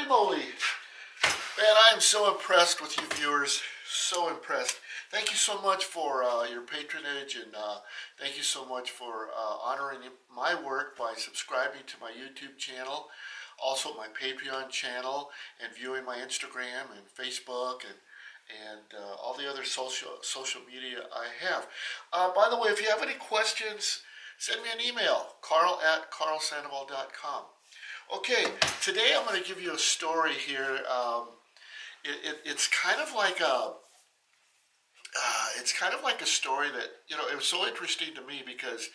moly. Man, I am so impressed with you viewers. So impressed. Thank you so much for your patronage, and thank you so much for honoring my work by subscribing to my YouTube channel, also my Patreon channel, and viewing my Instagram and Facebook and all the other social media I have. By the way, if you have any questions, send me an email, carl@karlsandoval.com. Okay, today I'm going to give you a story here. It's kind of like a story that, it was so interesting to me because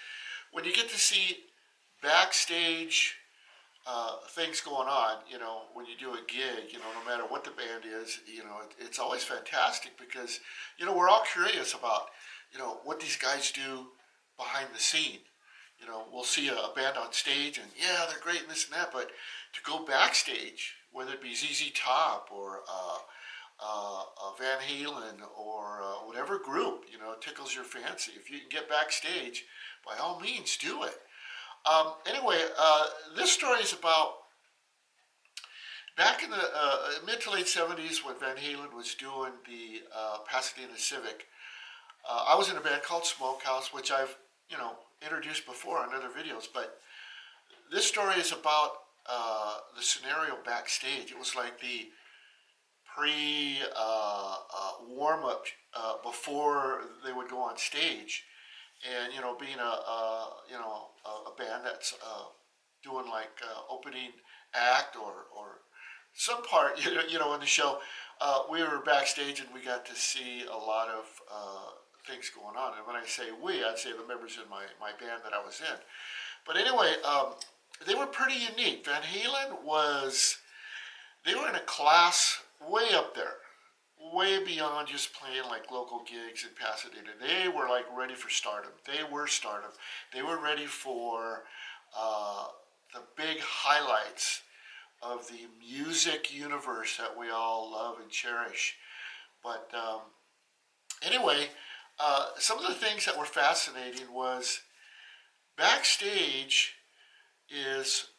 when you get to see backstage things going on, when you do a gig, no matter what the band is, it's always fantastic because, we're all curious about, what these guys do behind the scene. We'll see a band on stage and yeah, they're great and this and that, but to go backstage, whether it be ZZ Top or Van Halen or whatever group, tickles your fancy. If you can get backstage, by all means, do it. Anyway, this story is about back in the mid to late 70s when Van Halen was doing the Pasadena Civic. I was in a band called Smokehouse, which I've, introduced before on other videos, but this story is about the scenario backstage. It was like the warm-up before they would go on stage, and being a band that's doing like opening act or some part in the show, we were backstage and we got to see a lot of things going on. And when I say we, I'd say the members in my band that I was in. But anyway, they were pretty unique. Van Halen they were in a class way up there, way beyond just playing like local gigs in Pasadena. They were like ready for stardom. They were stardom. They were ready for the big highlights of the music universe that we all love and cherish. But anyway, some of the things that were fascinating was backstage is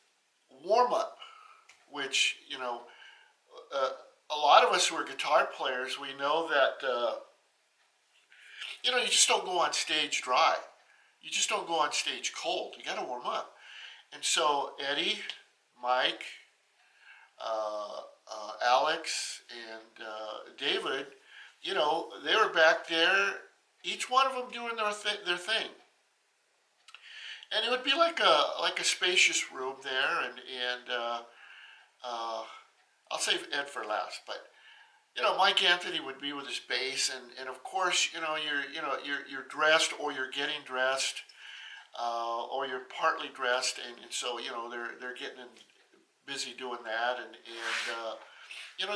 warm-up, which, a lot of us who are guitar players, we know that, you just don't go on stage dry. You just don't go on stage cold. You got to warm up. And so Eddie, Mike, Alex, and David, they were back there, each one of them doing their thing. And it would be like a spacious room there, and I'll save Ed for last, but Mike Anthony would be with his bass, and of course, you're dressed or you're getting dressed, or you're partly dressed, and so they're getting busy doing that, and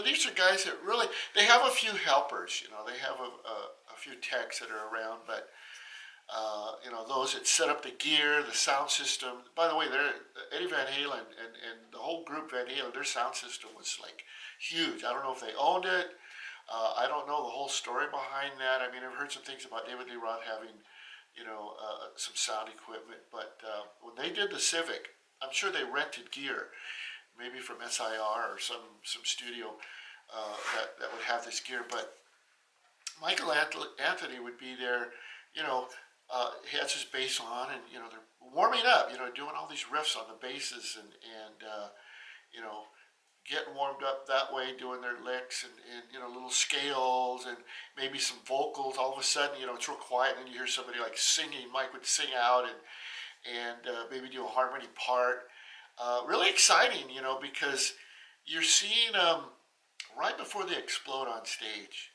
these are guys that really, they have a few helpers, they have a few techs that are around, but those that set up the gear, the sound system. By the way, Eddie Van Halen and the whole group Van Halen, their sound system was like huge. I don't know if they owned it. I don't know the whole story behind that. I mean, I've heard some things about David Lee Roth having, some sound equipment. But when they did the Civic, I'm sure they rented gear, maybe from SIR or some studio that would have this gear. But Michael Anthony would be there, he has his bass on, and they're warming up, doing all these riffs on the basses, and getting warmed up that way, doing their licks and little scales and maybe some vocals. All of a sudden, it's real quiet, and then you hear somebody like singing. Mike would sing out and maybe do a harmony part. Really exciting, because you're seeing right before they explode on stage.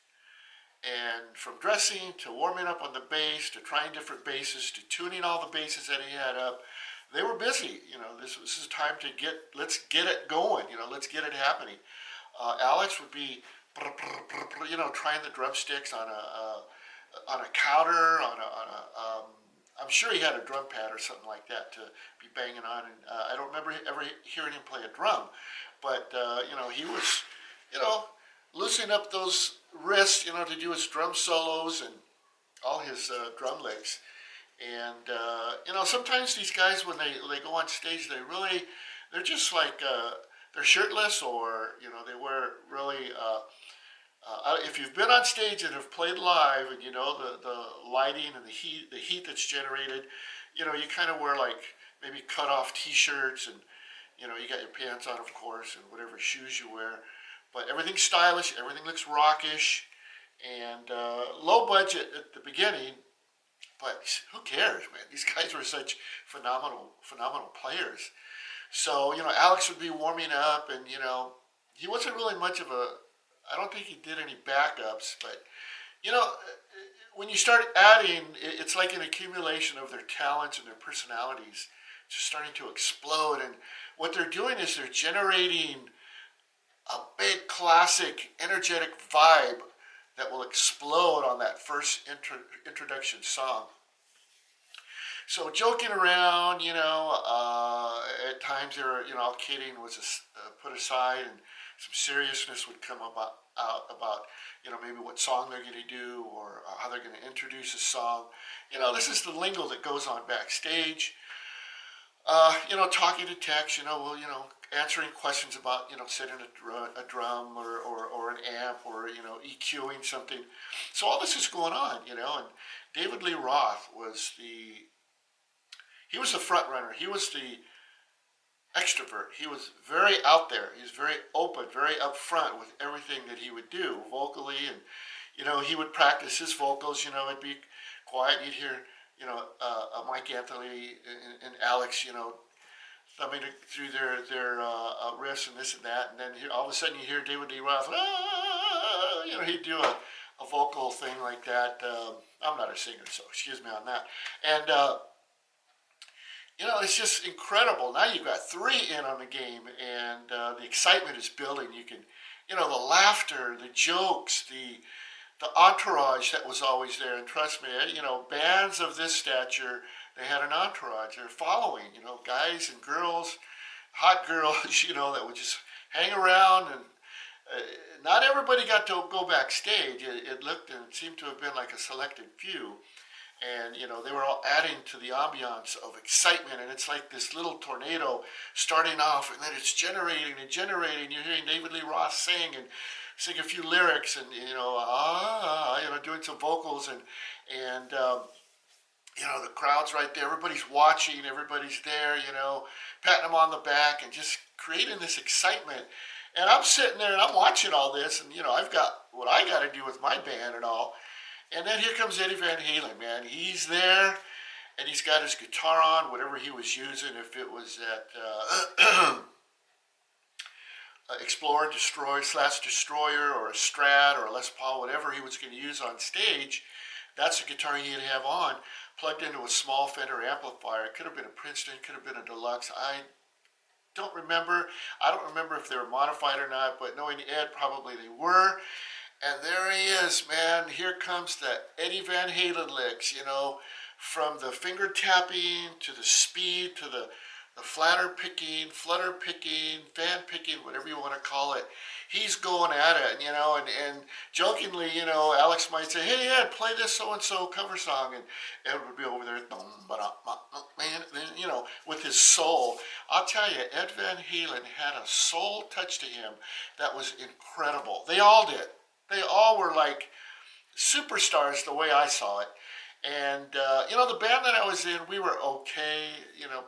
And from dressing to warming up on the bass to trying different basses to tuning all the basses that he had up, they were busy. This is time to let's get it going. Let's get it happening. Alex would be, trying the drumsticks on a counter, I'm sure he had a drum pad or something like that to be banging on. And I don't remember ever hearing him play a drum, but he was, loosening up those wrists, to do his drum solos and all his drum licks. And sometimes these guys, when they go on stage, they're just like they're shirtless, or they wear really. If you've been on stage and have played live, and the lighting and the heat that's generated, you kind of wear like maybe cut off T-shirts, and you got your pants on, of course, and whatever shoes you wear. But everything's stylish, everything looks rockish, and low budget at the beginning. But who cares, man? These guys were such phenomenal players. So, Alex would be warming up, and, he wasn't really much of a, I don't think he did any backups, but, you know, when you start adding, it's like an accumulation of their talents and their personalities just starting to explode. And what they're doing is they're generating a big, classic, energetic vibe that will explode on that first introduction song. So joking around, at times they were, all kidding was put aside, and some seriousness would come out about, maybe what song they're going to do, or how they're going to introduce a song. This is the lingo that goes on backstage. Talking to Tex, answering questions about, setting a drum, or an amp, or, EQing something. So all this is going on, and David Lee Roth he was the front runner. He was the extrovert. He was very out there. He was very open, very upfront with everything that he would do vocally, and he would practice his vocals. It'd be quiet. You'd hear Mike Anthony and Alex, thumbing through their riffs and this and that, and then all of a sudden you hear David Lee Roth. He'd do a vocal thing like that. I'm not a singer, so excuse me on that. And it's just incredible. Now you've got three in on the game, and the excitement is building. You can, the laughter, the jokes, the entourage that was always there. And trust me, bands of this stature, they had an entourage. They're following, guys and girls, hot girls, that would just hang around. And not everybody got to go backstage. It looked and it seemed to have been like a selected few. And, they were all adding to the ambiance of excitement. And it's like this little tornado starting off, and then it's generating and generating. You're hearing David Lee Roth sing a few lyrics, and, doing some vocals, and the crowd's right there. Everybody's watching. Everybody's there, patting them on the back and just creating this excitement. And I'm sitting there and I'm watching all this, and, I've got what I got to do with my band and all. And then here comes Eddie Van Halen, man. He's there, and he's got his guitar on, whatever he was using, if it was that Explorer, Destroyer, or a Strat, or a Les Paul, whatever he was going to use on stage. That's the guitar he'd have on, plugged into a small Fender amplifier. It could have been a Princeton, could have been a Deluxe. I don't remember. I don't remember if they were modified or not, but knowing Ed, probably they were. And there he is, man. Here comes the Eddie Van Halen licks, from the finger tapping to the speed to the flutter picking, fan picking, whatever you want to call it. He's going at it, and jokingly, Alex might say, hey, Ed, play this so-and-so cover song, and Ed would be over there, with his soul. I'll tell you, Ed Van Halen had a soul touch to him that was incredible. They all did. They all were like superstars the way I saw it. And, the band that I was in, we were okay,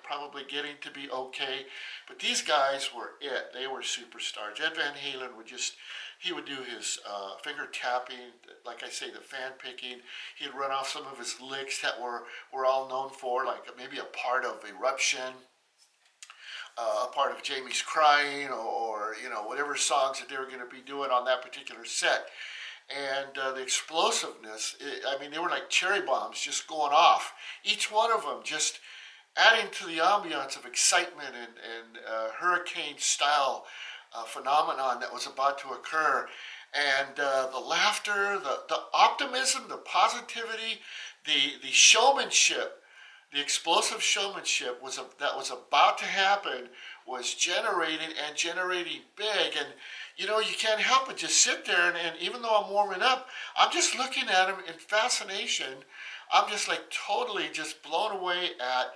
probably getting to be okay. But these guys were it. They were superstars. Ed Van Halen he would do his finger tapping, like I say, the fan picking. He'd run off some of his licks that we're all known for, like maybe a part of Eruption, a part of Jamie's Crying, or whatever songs that they were going to be doing on that particular set. And the explosiveness, they were like cherry bombs just going off. Each one of them just adding to the ambiance of excitement and hurricane-style phenomenon that was about to occur. And the laughter, the optimism, the positivity, the showmanship, the explosive showmanship that was about to happen was generating big. And, you can't help but just sit there, and even though I'm warming up, I'm just looking at him in fascination. I'm just like totally just blown away at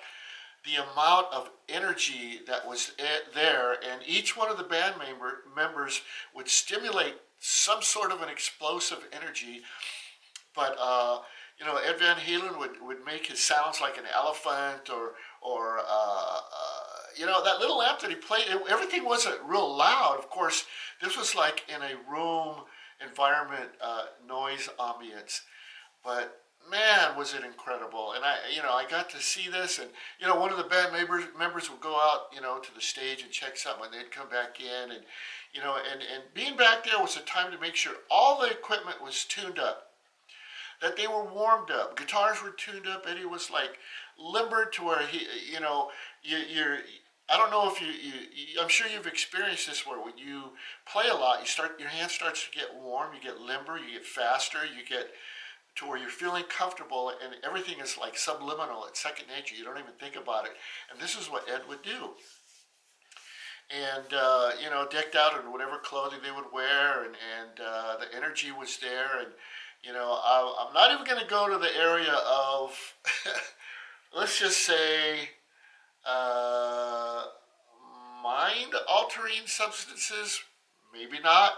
the amount of energy that was there, and each one of the band members would stimulate some sort of an explosive energy. But Ed Van Halen would make his sounds like an elephant, or that little amp that he played. Everything wasn't real loud. Of course, this was like in a room environment, noise ambience. But man, was it incredible! And I got to see this, and one of the band members would go out, to the stage and check something, and they'd come back in, and and being back there was a time to make sure all the equipment was tuned up, that they were warmed up, guitars were tuned up. Eddie was like limbered to where you're. I don't know if I'm sure you've experienced this, where when you play a lot, your hand starts to get warm, you get limber, you get faster, you get to where you're feeling comfortable, and everything is like subliminal. It's second nature. You don't even think about it. And this is what Ed would do. And decked out in whatever clothing they would wear, and the energy was there. And I'm not even going to go to the area of, let's just say, mind-altering substances. Maybe not.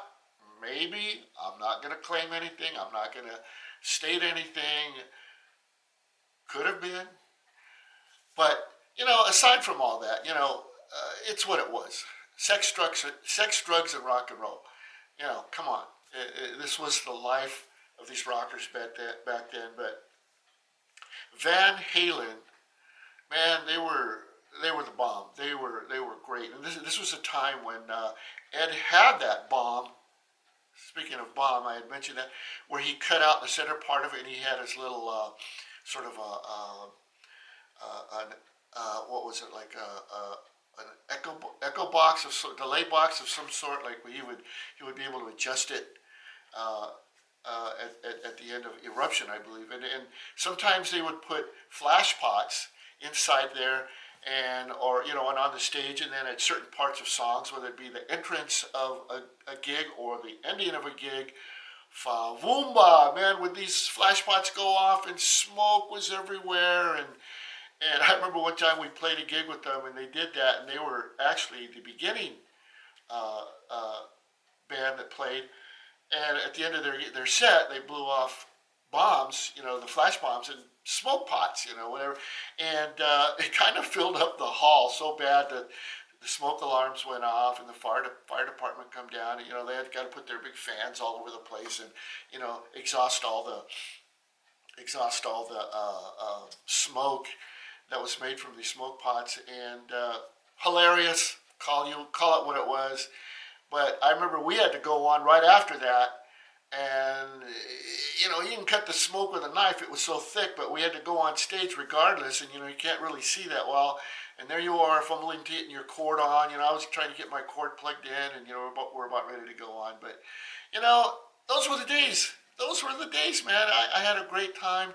Maybe. I'm not going to claim anything. I'm not going to state anything. Could have been. But, aside from all that, it's what it was. Sex, drugs, and rock and roll. Come on. This was the life of these rockers back then. But Van Halen, man, they were the bomb. They were great. And this was a time when Ed had that bomb. Speaking of bomb, I had mentioned that, where he cut out the center part of it, and he had his little sort of what was it, like an echo box of delay box of some sort. Like he would be able to adjust it at the end of Eruption, I believe. And sometimes they would put flash pots inside there, and on the stage, and then at certain parts of songs, whether it be the entrance of a gig or the ending of a gig, fa voomba, man, would these flash pots go off, and smoke was everywhere. And I remember one time we played a gig with them, and they did that, and they were actually the beginning band that played. And at the end of their set, they blew off bombs, the flash bombs, and smoke pots, whatever. And it kind of filled up the hall so bad that the smoke alarms went off, and the fire department come down. And, they had got to put their big fans all over the place, and exhaust all the smoke that was made from these smoke pots. And hilarious. Call it what it was. But I remember we had to go on right after that, and you can cut the smoke with a knife. It was so thick, but we had to go on stage regardless, and you can't really see that well. And there you are, fumbling to getting your cord on. I was trying to get my cord plugged in, and we're about ready to go on. But those were the days. Those were the days, man. I had a great time.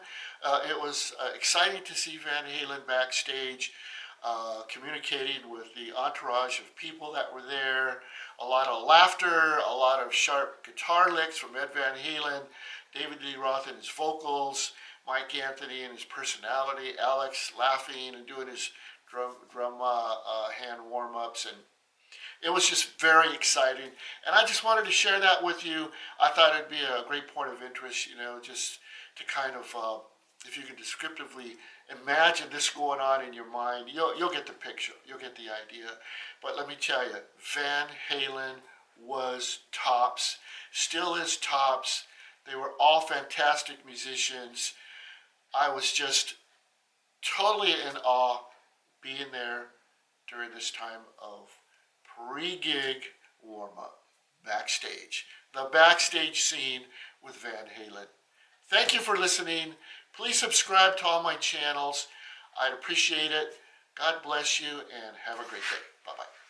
It was exciting to see Van Halen backstage, communicating with the entourage of people that were there. A lot of laughter, a lot of sharp guitar licks from Ed Van Halen, David Lee Roth and his vocals, Mike Anthony and his personality, Alex laughing and doing his drum hand warm-ups, and it was just very exciting. And I just wanted to share that with you. I thought it'd be a great point of interest, just to kind of, if you can descriptively imagine this going on in your mind, you'll get the picture, you'll get the idea. But let me tell you, Van Halen was tops, still is tops. They were all fantastic musicians. I was just totally in awe being there during this time of pre-gig warm-up, backstage, the backstage scene with Van Halen. Thank you for listening. Please subscribe to all my channels. I'd appreciate it. God bless you, and have a great day. Bye-bye.